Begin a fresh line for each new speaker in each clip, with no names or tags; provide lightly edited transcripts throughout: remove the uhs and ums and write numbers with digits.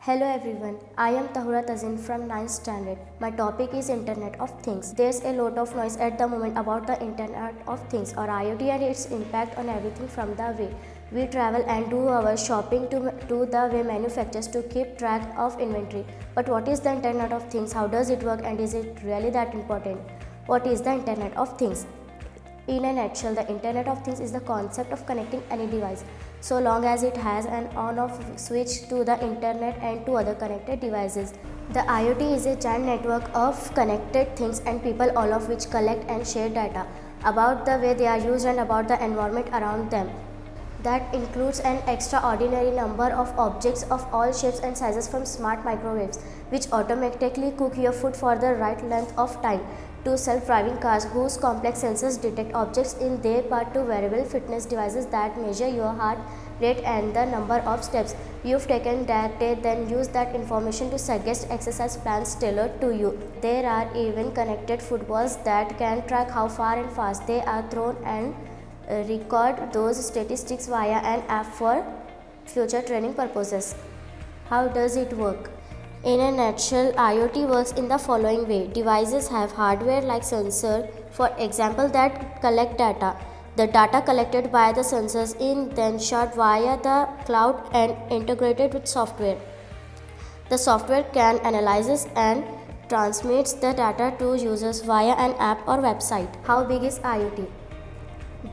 Hello everyone, I am Tahura Tazin from 9th standard. My topic is Internet of Things. There's a lot of noise at the moment about the Internet of Things or IoT and its impact on everything from the way we travel and do our shopping to the way manufacturers to keep track of inventory. But what is the Internet of Things? How does it work and is it really that important? What is the Internet of Things? In a nutshell, the Internet of Things is the concept of connecting any device so long as it has an on-off switch to the internet and to other connected devices. The IoT is a giant network of connected things and people, all of which collect and share data about the way they are used and about the environment around them. That includes an extraordinary number of objects of all shapes and sizes, from smart microwaves which automatically cook your food for the right length of time, to self-driving cars whose complex sensors detect objects in their path, to wearable fitness devices that measure your heart rate and the number of steps you've taken that day, then use that information to suggest exercise plans tailored to you. There are even connected footballs that can track how far and fast they are thrown and record those statistics via an app for future training purposes. How does it work? In a nutshell, IoT works in the following way. Devices have hardware like sensors, for example, that collect data. The data collected by the sensors is then shot via the cloud and integrated with software. The software can analyze and transmits the data to users via an app or website. How big is IoT?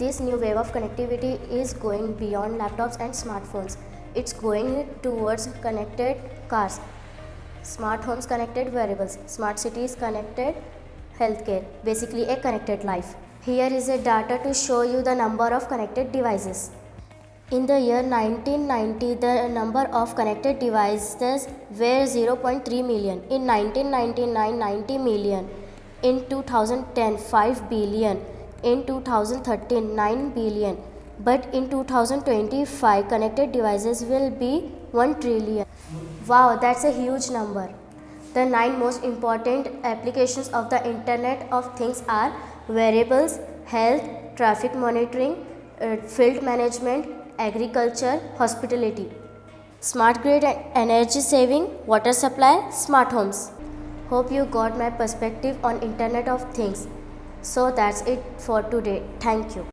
This new wave of connectivity is going beyond laptops and smartphones. It's going towards connected cars, smart homes, connected wearables, smart cities, connected healthcare, basically a connected life. Here is a data to show you the number of connected devices. In the year 1990, the number of connected devices were 0.3 million. In 1999, 90 million. In 2010, 5 billion. In 2013, 9 billion. But in 2025, connected devices will be 1 trillion. Wow, that's a huge number. The 9 most important applications of the Internet of Things are wearables, health, traffic monitoring, field management, agriculture, hospitality, smart grid and energy saving, water supply, smart homes. Hope you got my perspective on Internet of Things. So that's it for today. Thank you.